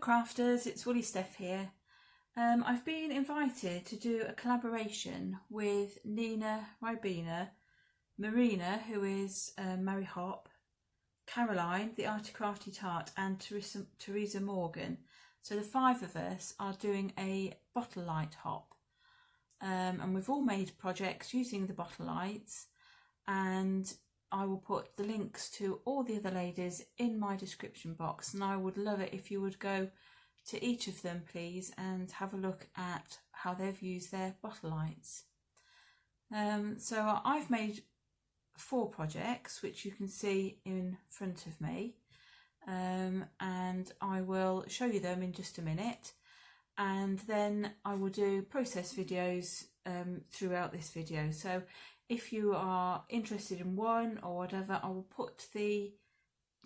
crafters, it's Woolly Steph here. I've been invited to do a collaboration with Nina Ribena, Marina, who is Marihop, Caroline, TheArtyCraftyTart and Teresa Morgan. So the 5 of us are doing a bottle light hop. And we've all made projects using the bottle lights, and I will put the links to all the other ladies in my description box, and I would love it if you would go to each of them please and have a look at how they've used their bottle lights. So I've made 4 projects which you can see in front of me, and I will show you them in just a minute, and then I will do process videos throughout this video. So if you are interested in one or whatever, I will put the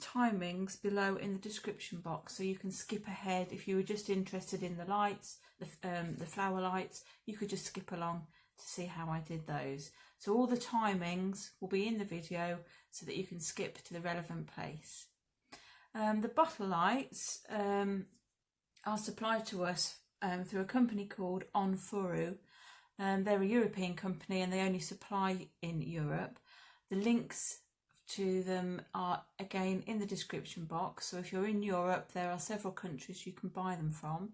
timings below in the description box so you can skip ahead. If you were just interested in the lights, the flower lights, you could just skip along to see how I did those. So all the timings will be in the video so that you can skip to the relevant place. The bottle lights are supplied to us through a company called Onforu. They're a European company and they only supply in Europe. The links to them are again in the description box, so if you're in Europe there are several countries you can buy them from.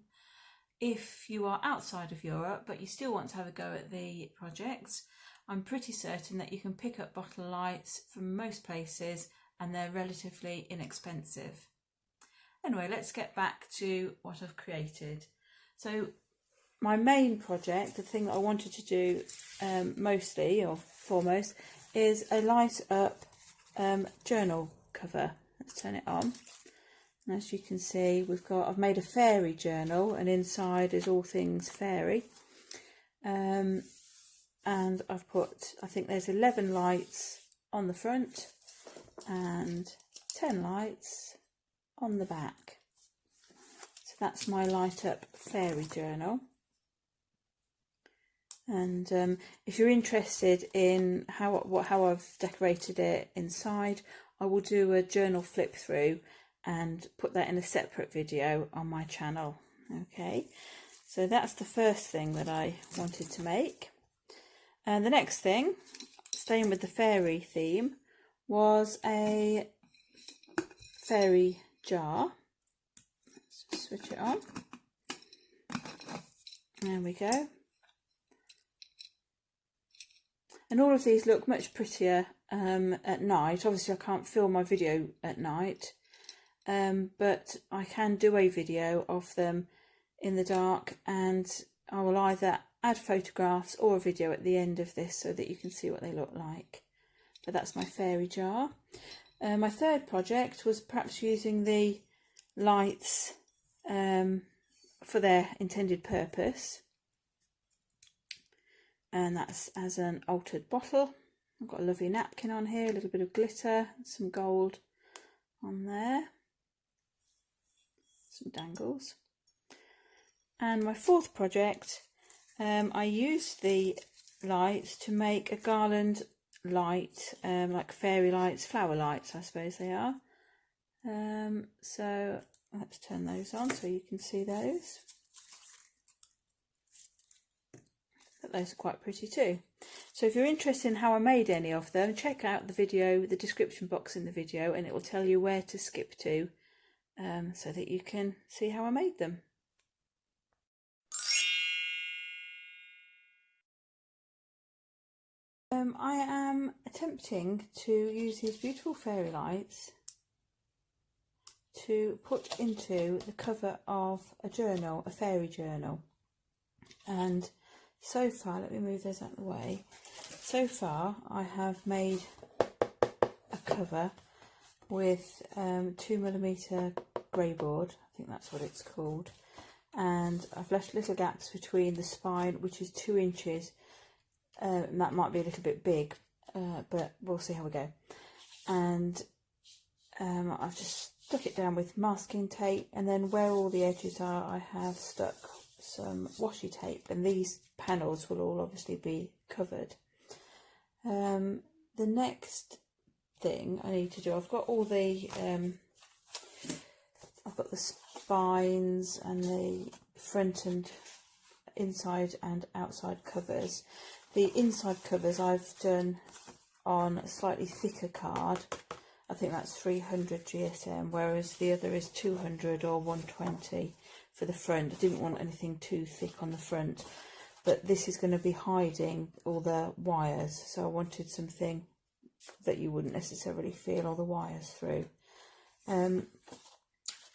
If you are outside of Europe but you still want to have a go at the projects, I'm pretty certain that you can pick up bottle lights from most places and they're relatively inexpensive. Anyway, let's get back to what I've created. So my main project, the thing that I wanted to do mostly or foremost, is a light up journal cover. Let's turn it on. And as you can see, I've made a fairy journal, and inside is all things fairy. And I've put, I think there's 11 lights on the front and 10 lights on the back. So that's my light up fairy journal. And if you're interested in how I've decorated it inside, I will do a journal flip through and put that in a separate video on my channel. Okay, so that's the first thing that I wanted to make. And the next thing, staying with the fairy theme, was a fairy jar. Let's just switch it on. There we go. And all of these look much prettier at night. Obviously I can't film my video at night, but I can do a video of them in the dark, and I will either add photographs or a video at the end of this so that you can see what they look like. But that's my fairy jar. My third project was perhaps using the lights for their intended purpose. And that's as an altered bottle. I've got a lovely napkin on here, a little bit of glitter, some gold on there, some dangles. And my fourth project, I used the lights to make a garland light, like fairy lights, flower lights I suppose they are. So let's turn those on so you can see those. Those are quite pretty too. So if you're interested in how I made any of them, check out the video, the description box in the video, and it will tell you where to skip to so that you can see how I made them. I am attempting to use these beautiful fairy lights to put into the cover of a journal, a fairy journal. And so far, let me move those out of the way. So far, I have made a cover with 2mm grey board, I think that's what it's called, and I've left little gaps between the spine, which is 2 inches. And that might be a little bit big, but we'll see how we go. And I've just stuck it down with masking tape, and then where all the edges are, I have stuck some washi tape, and these panels will all obviously be covered. The next thing I need to do, I've got all the I've got the spines and the front and inside and outside covers. The inside covers I've done on a slightly thicker card. I think that's 300 GSM, whereas the other is 200 or 120 for the front. I didn't want anything too thick on the front, but this is going to be hiding all the wires, so I wanted something that you wouldn't necessarily feel all the wires through.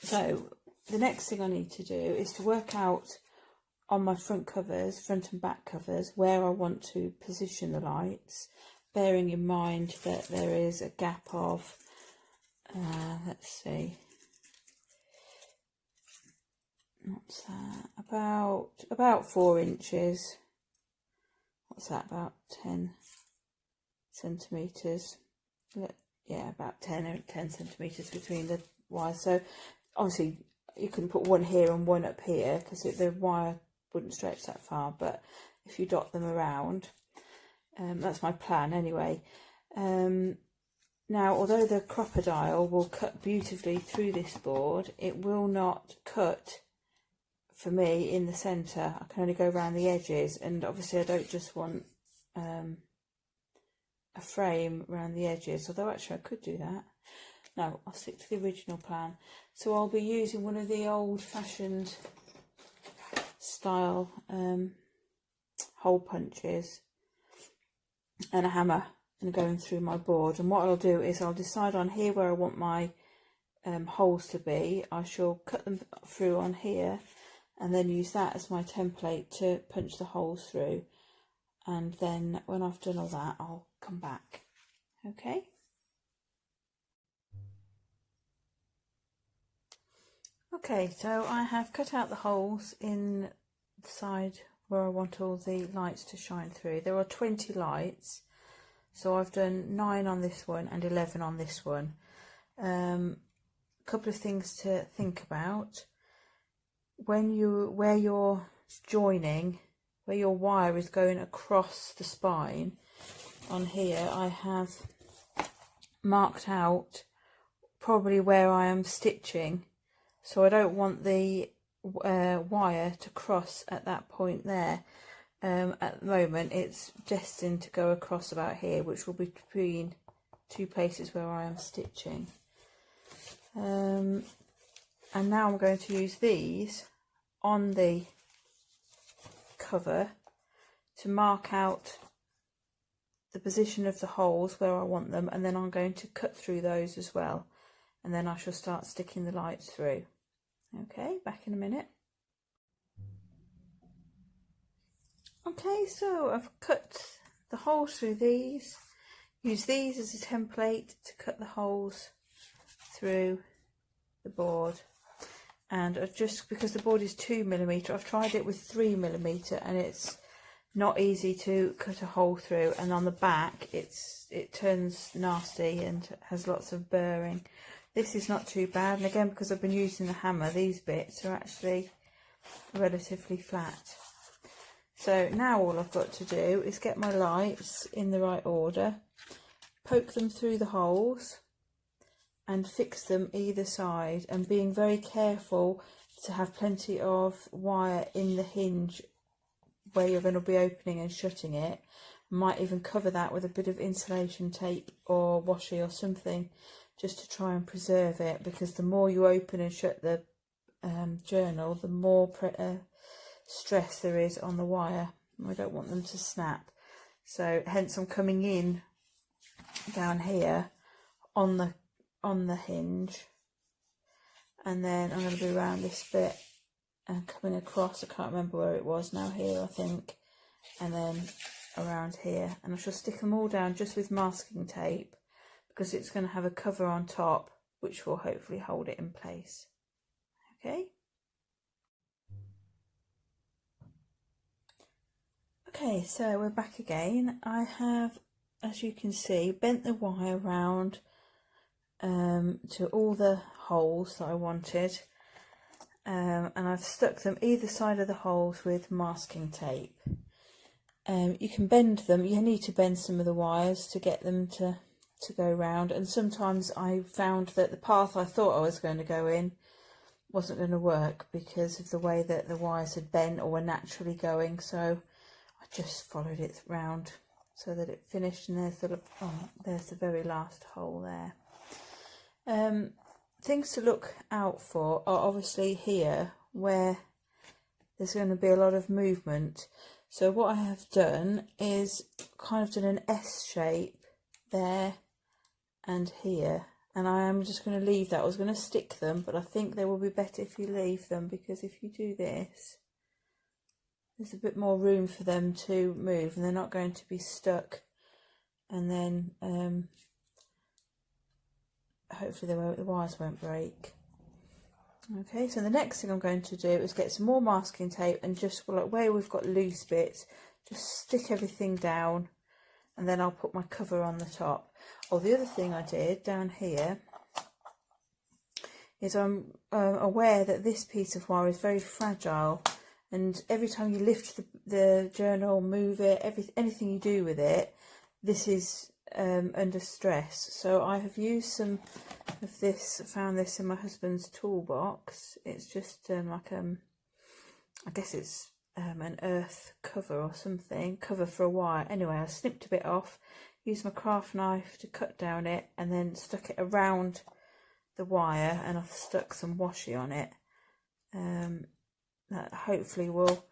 So the next thing I need to do is to work out on my front covers, front and back covers, where I want to position the lights, bearing in mind that there is a gap of, let's see, what's that, about 4 inches, what's that, about 10 centimetres, yeah, about 10 centimetres between the wires. So obviously you can put one here and one up here because the wire wouldn't stretch that far, but if you dot them around, that's my plan anyway. Now, although the crocodile will cut beautifully through this board, it will not cut for me in the centre. I can only go around the edges, and obviously I don't just want a frame around the edges, although actually I could do that. No, I'll stick to the original plan. So I'll be using one of the old-fashioned style hole punches and a hammer, and going through my board. And what I'll do is I'll decide on here where I want my holes to be. I shall cut them through on here and then use that as my template to punch the holes through, and then when I've done all that I'll come back. Okay. Okay, so I have cut out the holes in the side where I want all the lights to shine through. There are 20 lights, so I've done 9 on this one and 11 on this one. A couple of things to think about. Where you're joining, where your wire is going across the spine, on here I have marked out probably where I am stitching. So I don't want the wire to cross at that point there. At the moment it's destined to go across about here, which will be between 2 places where I am stitching. And now I'm going to use these on the cover to mark out the position of the holes where I want them, and then I'm going to cut through those as well, and then I shall start sticking the lights through. Okay, back in a minute. Okay, so I've cut the holes through these, use these as a template to cut the holes through the board. And I've just, because the board is 2mm, I've tried it with 3mm and it's not easy to cut a hole through, and on the back it turns nasty and has lots of burring. This is not too bad, and again, because I've been using the hammer, these bits are actually relatively flat. So now all I've got to do is get my lights in the right order, poke them through the holes and fix them either side, and being very careful to have plenty of wire in the hinge where you're going to be opening and shutting it. Might even cover that with a bit of insulation tape or washi or something, just to try and preserve it, because the more you open and shut the journal, the more stress there is on the wire. I don't want them to snap, so hence I'm coming in down here on the hinge, and then I'm going to be around this bit and coming across. I can't remember where it was now, here I think, and then around here, and I shall stick them all down just with masking tape, because it's going to have a cover on top which will hopefully hold it in place. Okay. Okay, so we're back again. I have, as you can see, bent the wire round to all the holes that I wanted, and I've stuck them either side of the holes with masking tape. You can bend them, you need to bend some of the wires to get them to go round, and sometimes I found that the path I thought I was going to go in wasn't going to work because of the way that the wires had bent or were naturally going, so I just followed it round so that it finished, and there's the very last hole there. Things to look out for are obviously here where there's going to be a lot of movement. So what I have done is kind of done an S shape there and here, and I am just going to leave that. I was going to stick them, but I think they will be better if you leave them, because if you do this, there's a bit more room for them to move and they're not going to be stuck, and then hopefully the wires won't break. Okay, so the next thing I'm going to do is get some more masking tape, and just like where we've got loose bits, just stick everything down, and then I'll put my cover on the top. Oh, the other thing I did down here is I'm aware that this piece of wire is very fragile, and every time you lift the journal, move it, anything you do with it, this is under stress. So I have used some of this, found this in my husband's toolbox. It's just like I guess it's an earth cover or something, cover for a wire. Anyway, I snipped a bit off, used my craft knife to cut down it, and then stuck it around the wire, and I've stuck some washi on it. That hopefully will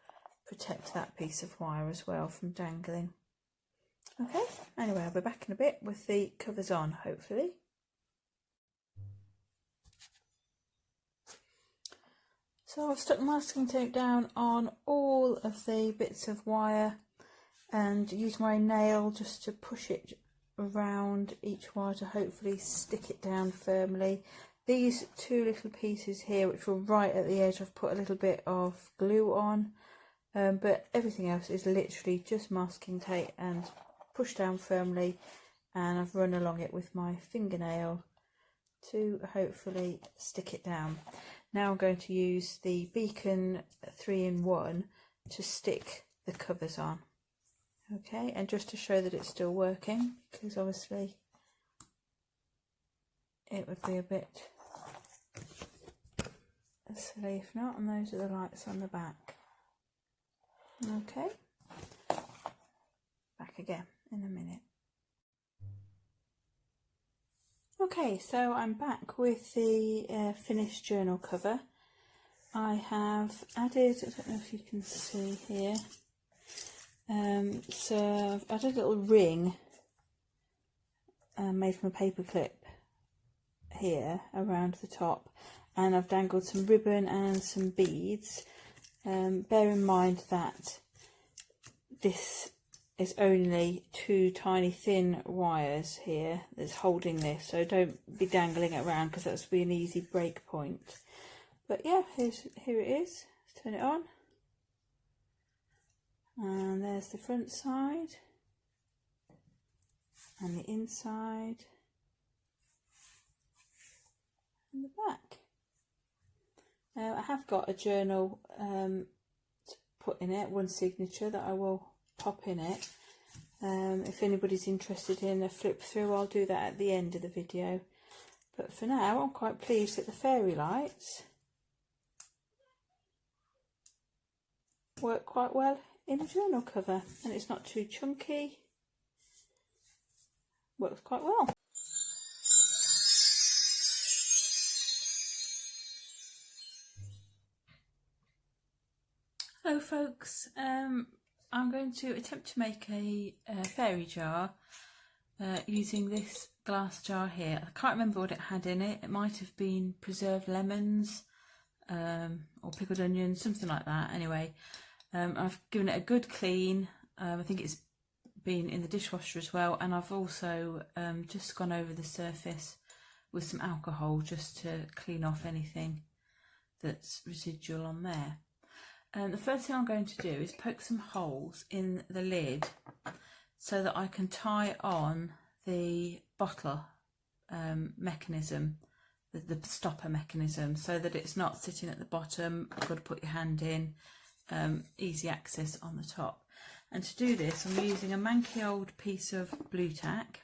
protect that piece of wire as well from dangling. Okay, anyway, I'll be back in a bit with the covers on, hopefully. So I've stuck masking tape down on all of the bits of wire and used my nail just to push it around each wire to hopefully stick it down firmly. These two little pieces here, which were right at the edge, I've put a little bit of glue on, but everything else is literally just masking tape and pushed down firmly, and I've run along it with my fingernail to hopefully stick it down. Now I'm going to use the Beacon 3-in-1 to stick the covers on. Okay, and just to show that it's still working, because obviously it would be a bit silly if not, and those are the lights on the back. Okay, back again in a minute. Okay, so I'm back with the finished journal cover. I have added, I don't know if you can see here, so I've added a little ring made from a paper clip here around the top, and I've dangled some ribbon and some beads. Bear in mind that this is only two tiny thin wires here that's holding this, so don't be dangling it around because that's be an easy break point. But yeah, here it is. Let's turn it on, and there's the front side and the inside and the back. I have got a journal to put in it, one signature that I will pop in it. If anybody's interested in a flip through, I'll do that at the end of the video. But for now, I'm quite pleased that the fairy lights work quite well in a journal cover, and it's not too chunky. Works quite well. Hello folks, I'm going to attempt to make a fairy jar using this glass jar here. I can't remember what it had in it. It might have been preserved lemons or pickled onions, something like that. Anyway, I've given it a good clean. I think it's been in the dishwasher as well, and I've also just gone over the surface with some alcohol just to clean off anything that's residual on there. The first thing I'm going to do is poke some holes in the lid so that I can tie on the bottle mechanism, the stopper mechanism, so that it's not sitting at the bottom. You've got to put your hand in, easy access on the top. And to do this, I'm using a manky old piece of blue tack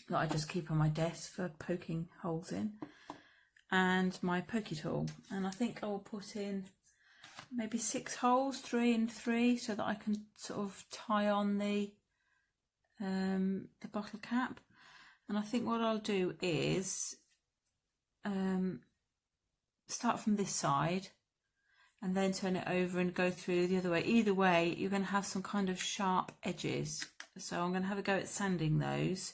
that I just keep on my desk for poking holes in. and my pokey tool, and I think I will put in maybe 6 holes, 3 and 3, so that I can sort of tie on the bottle cap. And I think what I'll do is start from this side and then turn it over and go through the other way. Either way, you're going to have some kind of sharp edges, so I'm going to have a go at sanding those.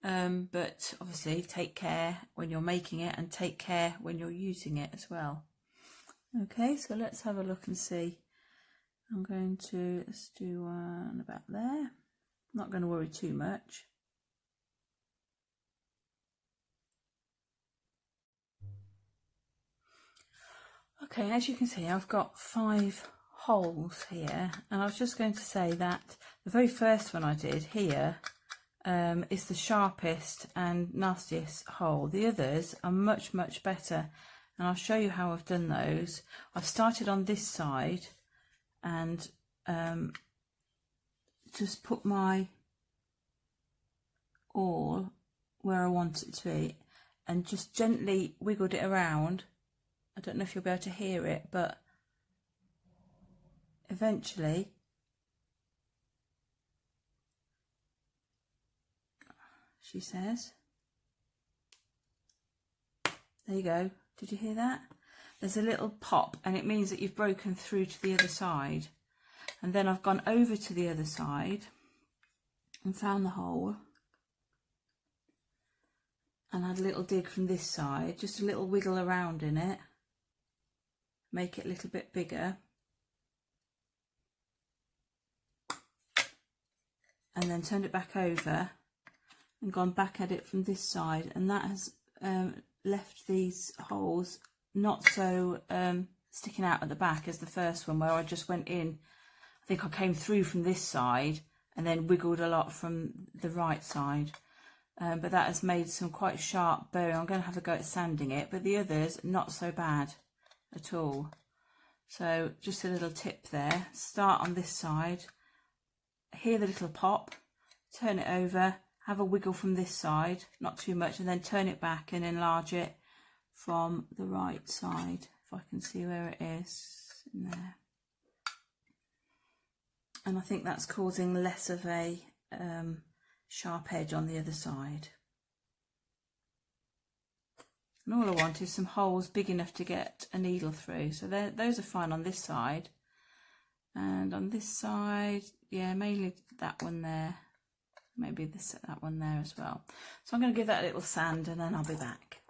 But obviously take care when you're making it, and take care when you're using it as well. Okay, so let's have a look and see. Let's do one about there. I'm not going to worry too much. Okay, as you can see, I've got 5 holes here, and I was just going to say that the very first one I did here is the sharpest and nastiest hole. The others are much, much better, and I'll show you how I've done those. I've started on this side and just put my awl where I want it to be and just gently wiggled it around. I don't know if you'll be able to hear it, but eventually she says, there you go. Did you hear that? There's a little pop, and it means that you've broken through to the other side. And then I've gone over to the other side and found the hole and had a little dig from this side, just a little wiggle around in it, make it a little bit bigger, and then turned it back over and gone back at it from this side, and that has left these holes not so sticking out at the back as the first one, where I just went in. I think I came through from this side and then wiggled a lot from the right side, but that has made some quite sharp bone. I'm going to have a go at sanding it, but the others not so bad at all. So just a little tip there: start on this side, hear the little pop, turn it over, have a wiggle from this side, not too much, and then turn it back and enlarge it from the right side, if I can see where it is in there. And I think that's causing less of a sharp edge on the other side. And all I want is some holes big enough to get a needle through. So those are fine on this side. And on this side, yeah, mainly that one there. Maybe that one there as well. So I'm going to give that a little sand and then I'll be back.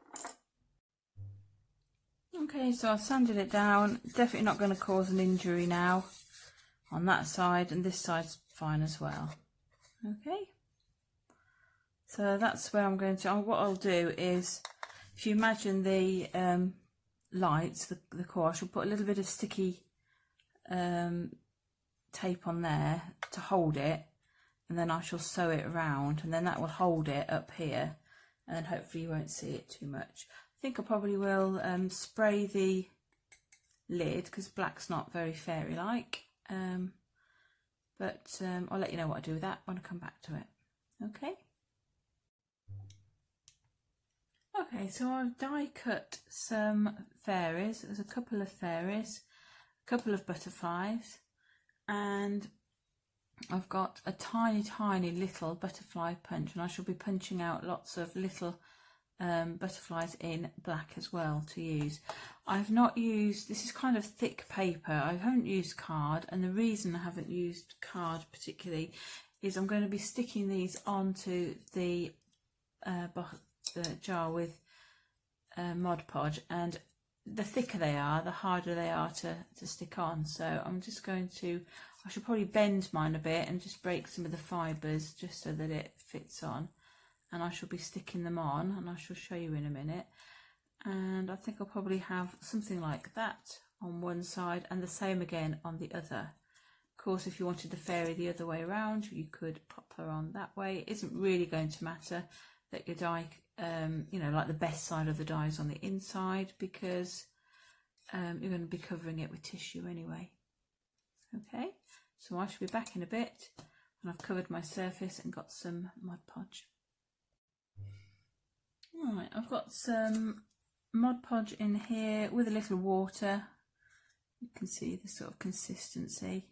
Okay, so I've sanded it down. Definitely not going to cause an injury now on that side, and this side's fine as well. Okay, so that's where I'm going to, what I'll do is, if you imagine the lights, the core, I shall put a little bit of sticky tape on there to hold it, and then I shall sew it around, and then that will hold it up here, and then hopefully you won't see it too much. I think I probably will spray the lid, because black's not very fairy-like, but I'll let you know what I do with that when I come back to it. Okay. Okay, so I've die cut some fairies. There's a couple of fairies, a couple of butterflies, and I've got a tiny, tiny little butterfly punch, and I shall be punching out lots of little butterflies in black as well to use. I've not used, this is kind of thick paper, I haven't used card, and the reason I haven't used card particularly is I'm going to be sticking these onto the jar with Mod Podge, and the thicker they are, the harder they are to stick on. So I'm just going to, I should probably bend mine a bit and just break some of the fibres just so that it fits on, and I shall be sticking them on, and I shall show you in a minute. And I think I'll probably have something like that on one side and the same again on the other. Of course, if you wanted the fairy the other way around, you could pop her on that way. It isn't really going to matter that your die, you know, like the best side of the die is on the inside, because you're going to be covering it with tissue anyway. Okay, so I shall be back in a bit, and I've covered my surface and got some Mod Podge. Right, I've got some Mod Podge in here with a little water. You can see the sort of consistency,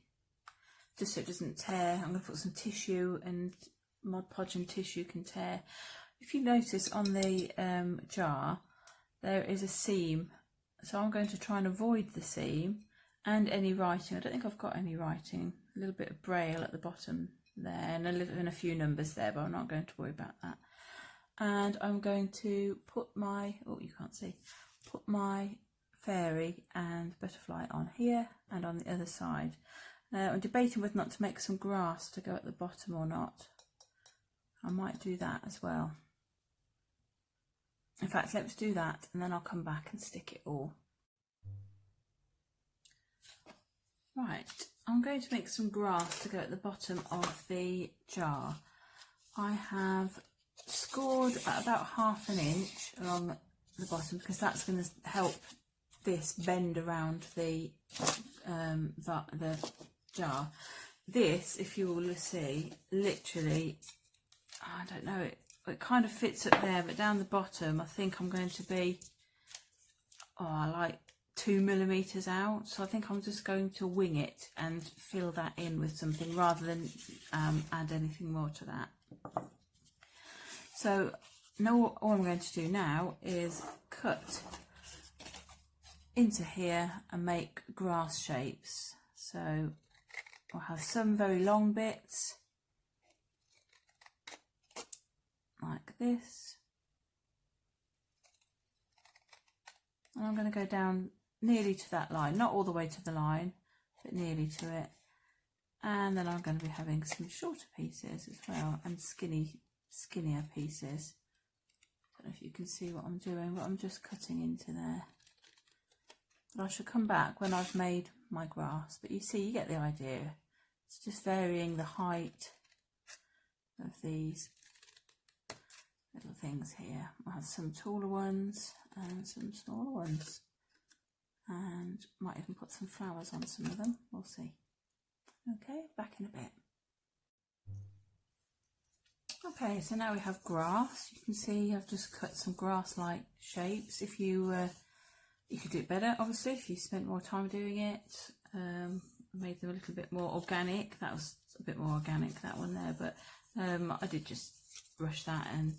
just so it doesn't tear. I'm going to put some tissue, and Mod Podge and tissue can tear. If you notice on the jar, there is a seam, so I'm going to try and avoid the seam and any writing. I don't think I've got any writing. A little bit of braille at the bottom there, and a few numbers there, but I'm not going to worry about that. And I'm going to put my, oh, you can't see, put my fairy and butterfly on here and on the other side. I'm debating whether or not to make some grass to go at the bottom or not. I might do that as well. In fact, let's do that, and then I'll come back and stick it all. Right, I'm going to make some grass to go at the bottom of the jar. I have scored at about 1/2 inch along the bottom, because that's going to help this bend around the jar. This, if you will see, literally, I don't know, it kind of fits up there, but down the bottom I think I'm going to be like 2 millimeters out, so I think I'm just going to wing it and fill that in with something rather than add anything more to that. So now all I'm going to do now is cut into here and make grass shapes. So I'll have some very long bits like this, and I'm going to go down nearly to that line, not all the way to the line, but nearly to it. And then I'm going to be having some shorter pieces as well, and skinnier pieces. I don't know if you can see what I'm doing, but I'm just cutting into there. But I shall come back when I've made my grass. But you see, you get the idea. It's just varying the height of these little things here. I'll have some taller ones and some smaller ones, and might even put some flowers on some of them. We'll see. Okay, back in a bit. Okay, so now we have grass. You can see I've just cut some grass-like shapes. If you could do it better, obviously, if you spent more time doing it. Made them a little bit more organic. That was a bit more organic, that one there, but I did just brush that and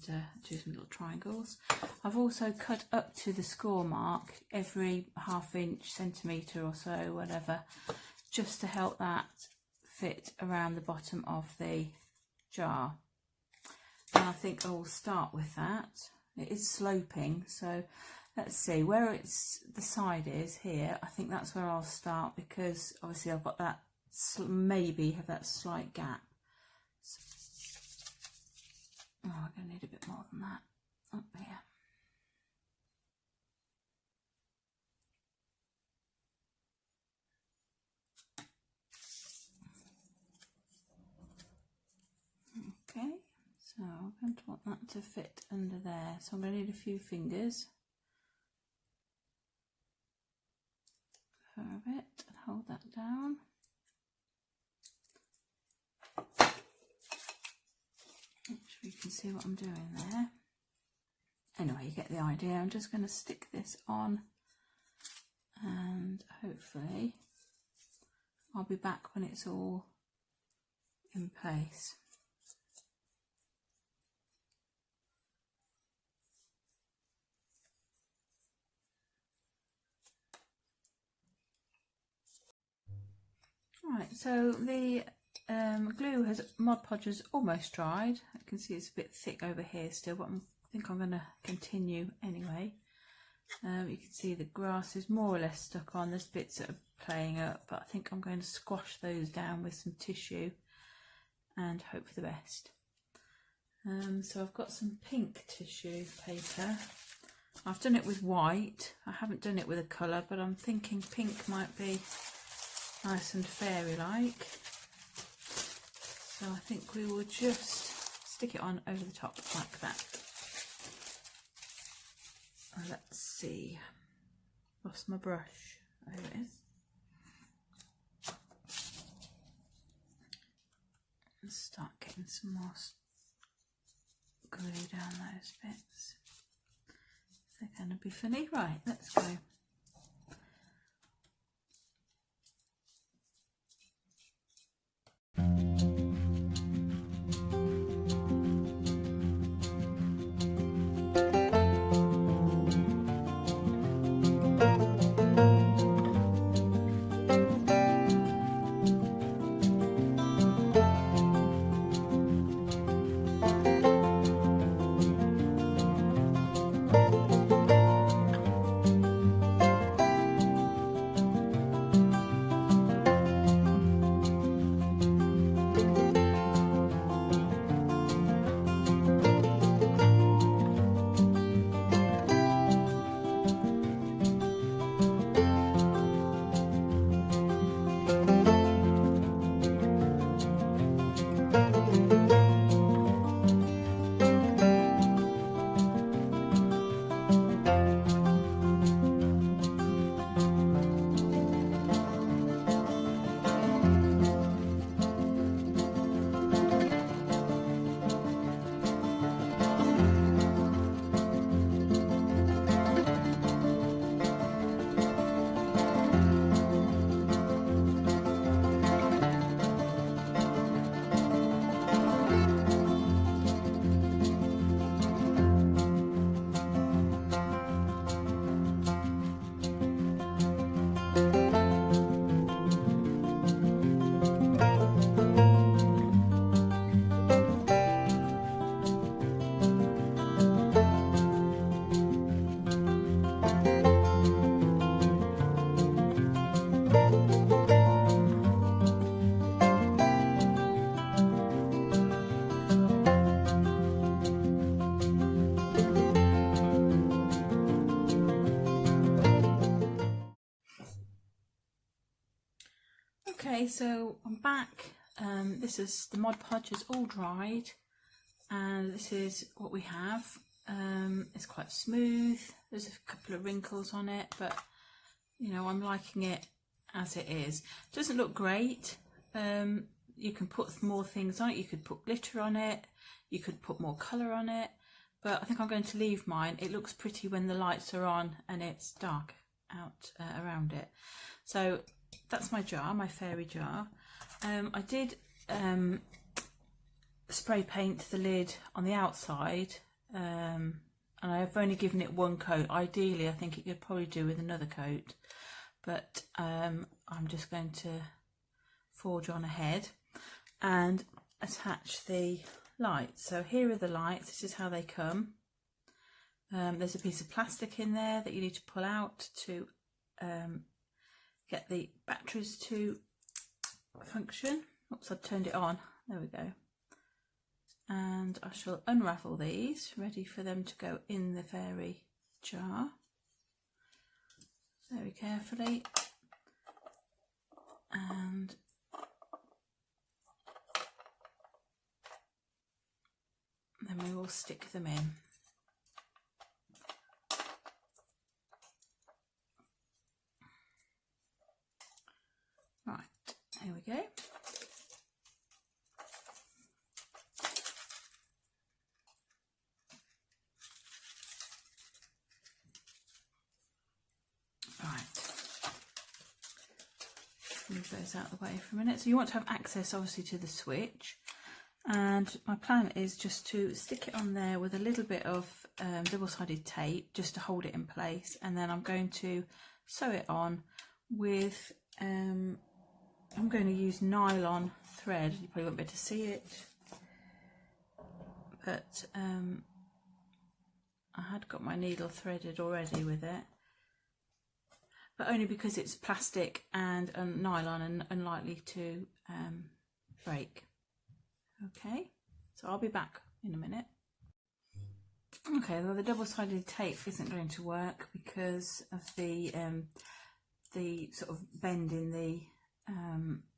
do some little triangles. I've also cut up to the score mark every 1/2 inch, centimetre or so, whatever, just to help that fit around the bottom of the jar. And I think I will start with that. It is sloping, so let's see where the side is here. I think that's where I'll start, because obviously I've got that, maybe have that slight gap. Oh, I'm going to need a bit more than that up here. Okay, so I'm going to want that to fit under there. So I'm going to need a few fingers for a bit and hold that down. Make sure you can see what I'm doing there. Anyway, you get the idea. I'm just going to stick this on, and hopefully I'll be back when it's all in place. Right, so the glue Mod Podge has almost dried. I can see it's a bit thick over here still, but I think I'm going to continue anyway. You can see the grass is more or less stuck on. There's bits that are playing up, but I think I'm going to squash those down with some tissue and hope for the best. So I've got some pink tissue paper. I've done it with white. I haven't done it with a colour, but I'm thinking pink might be nice and fairy-like. So I think we will just stick it on over the top like that. Let's see. Lost my brush. There it is. Let's start getting some more glue down those bits. They're going to be funny. Right, let's go. Okay, so I'm back. This is the Mod Podge is all dried, and this is what we have. It's quite smooth. There's a couple of wrinkles on it, but you know, I'm liking it as it is. Doesn't look great. You can put more things on it. You could put glitter on it. You could put more colour on it, but I think I'm going to leave mine. It looks pretty when the lights are on and it's dark out around it. So that's my jar, my fairy jar. I did spray paint the lid on the outside, and I've only given it one coat. Ideally, I think it could probably do with another coat, but I'm just going to forge on ahead and attach the lights. So here are the lights. This is how they come. There's a piece of plastic in there that you need to pull out to get the batteries to function. Oops, I turned it on. There we go. And I shall unravel these, ready for them to go in the fairy jar. Very carefully. And then we will stick them in. Right, here we go. Right, move those out of the way for a minute. So you want to have access obviously to the switch, and my plan is just to stick it on there with a little bit of double-sided tape just to hold it in place, and then I'm going to sew it on with I'm going to use nylon thread. You probably won't be able to see it, but I had got my needle threaded already with it, but only because it's plastic and nylon and unlikely to break. Okay, so I'll be back in a minute. Okay, well, the double-sided tape isn't going to work because of the sort of bend in the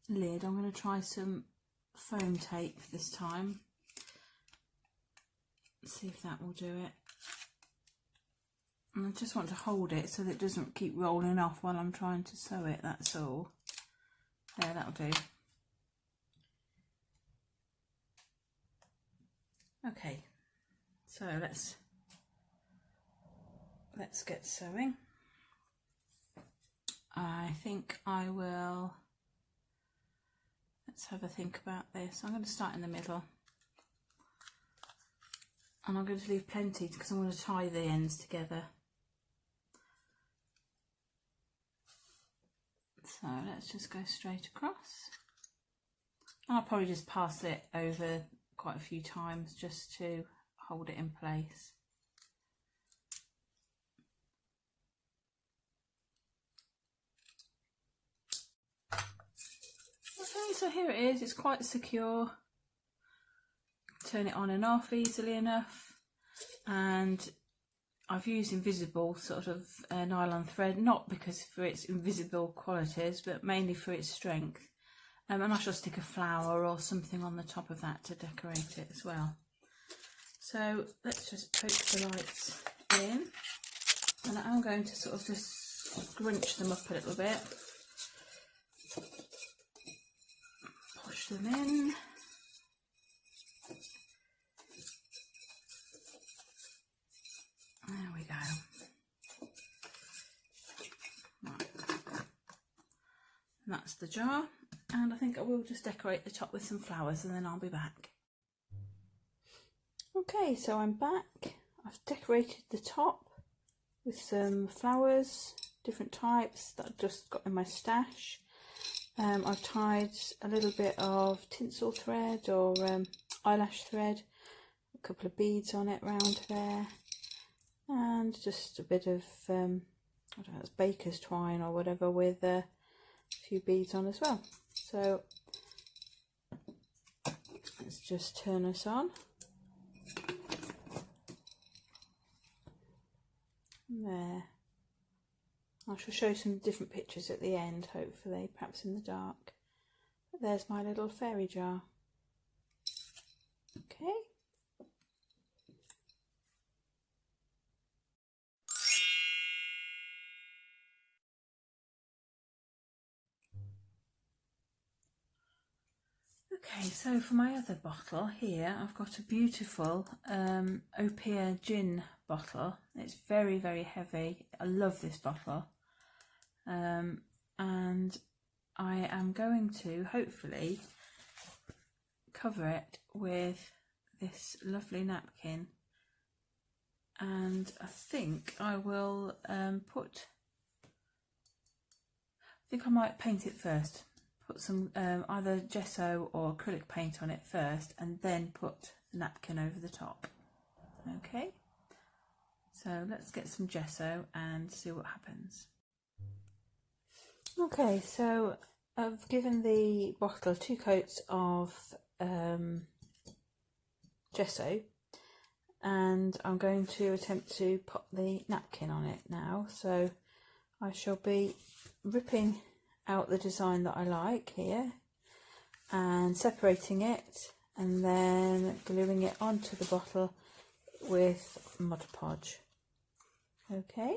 lid. I'm going to try some foam tape this time. See if that will do it. And I just want to hold it so that it doesn't keep rolling off while I'm trying to sew it, that's all. There, that'll do. Okay, so let's let's get sewing. I think I will, let's have a think about this. I'm going to start in the middle, and I'm going to leave plenty because I'm going to tie the ends together. So let's just go straight across. I'll probably just pass it over quite a few times just to hold it in place. Okay, so here it is. It's quite secure. Turn it on and off easily enough, and I've used invisible sort of nylon thread, not because for its invisible qualities, but mainly for its strength. And I shall stick a flower or something on the top of that to decorate it as well. So let's just poke the lights in, and I'm going to sort of just scrunch them up a little bit, push them in. There we go. Right. That's the jar, and I think I will just decorate the top with some flowers and then I'll be back. Okay, so I'm back. I've decorated the top with some flowers, different types that I've just got in my stash. I've tied a little bit of tinsel thread or eyelash thread, a couple of beads on it round there, and just a bit of I don't know, it's baker's twine or whatever with a few beads on as well. So let's just turn this on. There. I shall show some different pictures at the end, hopefully, perhaps in the dark. But there's my little fairy jar. Okay. Okay, so for my other bottle here, I've got a beautiful Opia gin bottle. It's very, very heavy. I love this bottle. And I am going to hopefully cover it with this lovely napkin. And I think I will I think I might paint it first. Put some either gesso or acrylic paint on it first, and then put the napkin over the top. Okay, so let's get some gesso and see what happens. Okay, so I've given the bottle 2 coats of gesso, and I'm going to attempt to put the napkin on it now. So I shall be ripping out the design that I like here and separating it, and then gluing it onto the bottle with Mod Podge. Okay.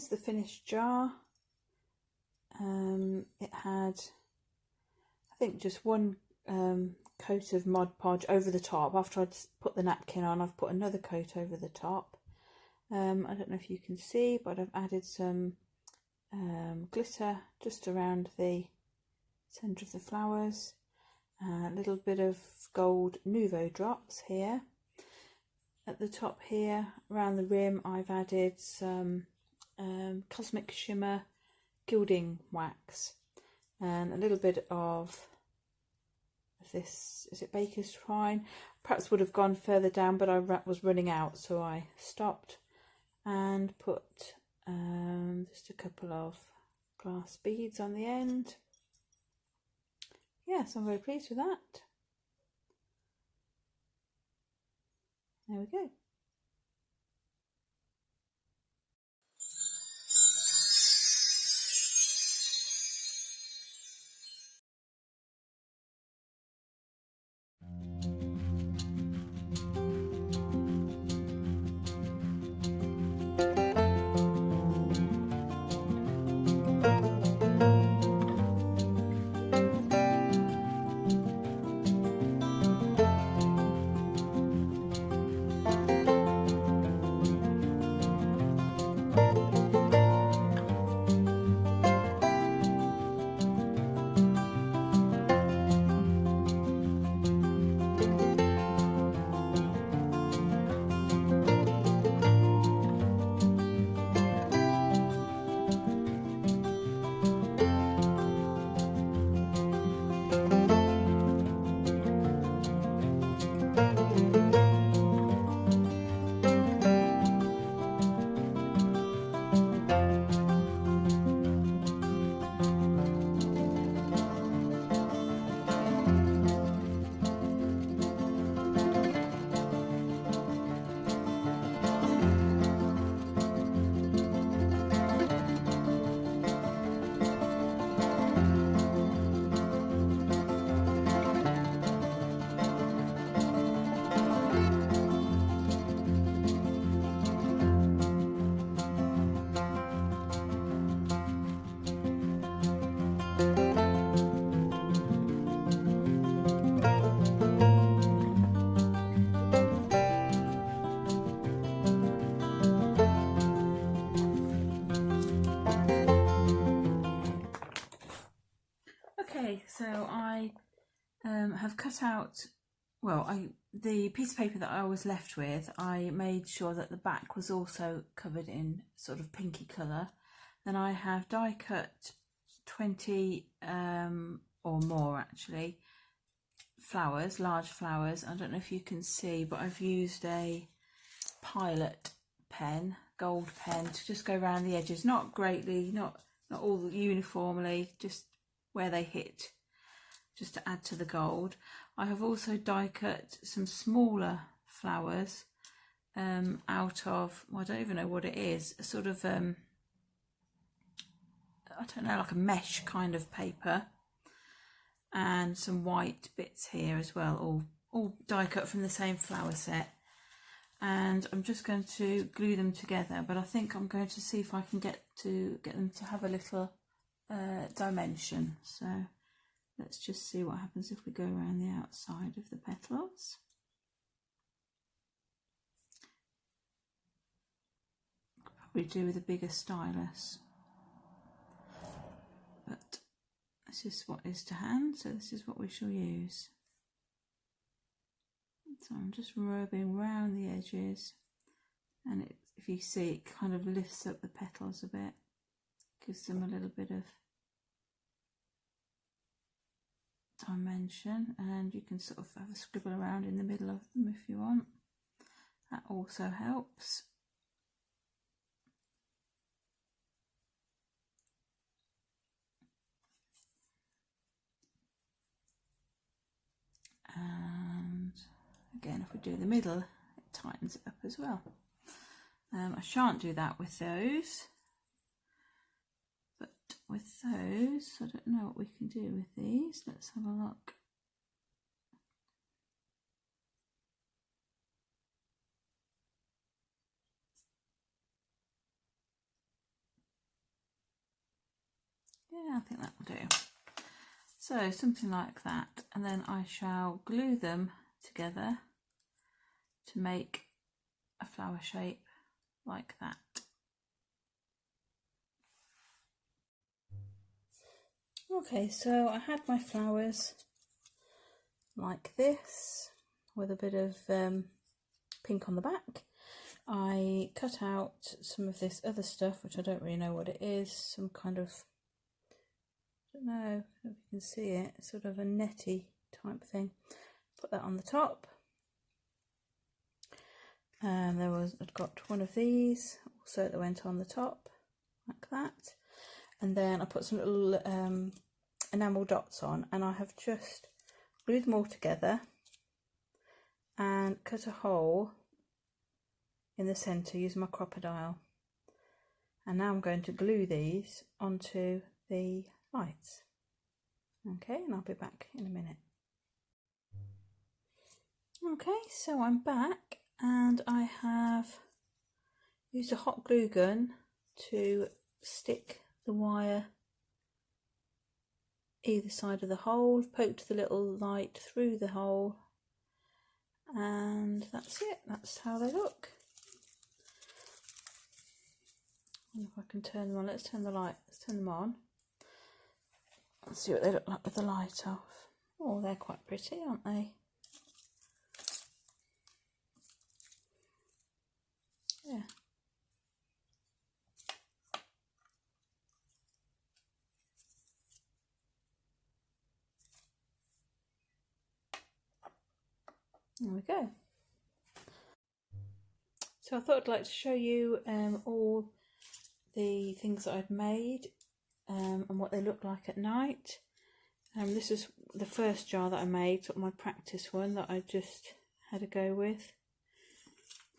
here's the finished jar. It had, I think, just one coat of Mod Podge over the top. After I'd put the napkin on, I've put another coat over the top. I don't know if you can see, but I've added some glitter just around the centre of the flowers. A little bit of gold Nouveau drops here. At the top here, around the rim, I've added some Cosmic Shimmer gilding wax and a little bit of this, is it Baker's Twine? Perhaps would have gone further down, but I was running out, so I stopped and put just a couple of glass beads on the end. Yes, I'm very pleased with that. There we go. Okay, so I have cut out, well, the piece of paper that I was left with, I made sure that the back was also covered in sort of pinky colour. Then I have die cut 20 or more actually flowers, large flowers. I don't know if you can see, but I've used a Pilot pen, gold pen, to just go around the edges, not greatly, not all uniformly, just where they hit, just to add to the gold. I have also die cut some smaller flowers out of, well, I don't even know what it is, a sort of I don't know, like a mesh kind of paper, and some white bits here as well, all die cut from the same flower set. And I'm just going to glue them together, but I think I'm going to see if I can get them to have a little dimension. So let's just see what happens if we go around the outside of the petals. Could probably do with a bigger stylus, but this is what is to hand, so this is what we shall use. So I'm just rubbing round the edges, and if you see, it kind of lifts up the petals a bit, gives them a little bit of dimension, and you can sort of have a scribble around in the middle of them if you want. That also helps. And again, if we do the middle, it tightens it up as well. I shan't do that with those, but with those, I don't know what we can do with these. Let's have a look. Yeah, I think that will do. So something like that, and then I shall glue them together to make a flower shape like that. Okay, so I had my flowers like this with a bit of pink on the back. I cut out some of this other stuff, which I don't really know what it is, some kind of, I don't know if you can see it, sort of a netty type thing. Put that on the top. And I'd got one of these also that went on the top like that, and then I put some little enamel dots on, and I have just glued them all together and cut a hole in the centre using my crocodile. And now I'm going to glue these onto the lights. Okay, and I'll be back in a minute. Okay, so I'm back, and I have used a hot glue gun to stick the wire either side of the hole, poked the little light through the hole, and that's it. That's how they look. I wonder if I can turn them on. Let's turn them on. Let's see what they look like with the light off. Oh, they're quite pretty, aren't they? Yeah. There we go. So I thought I'd like to show you all the things that I'd made and what they look like at night. This is the first jar that I made, sort of my practice one that I just had a go with.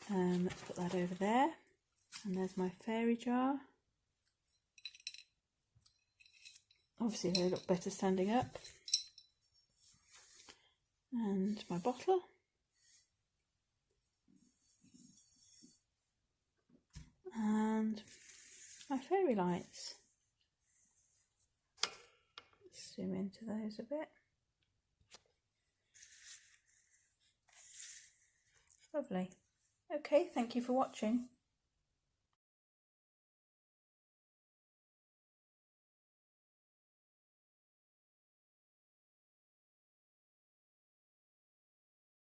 Let's put that over there, and there's my fairy jar. Obviously they look better standing up. And my bottle. And my fairy lights. Let's zoom into those a bit. Lovely. Okay, thank you for watching.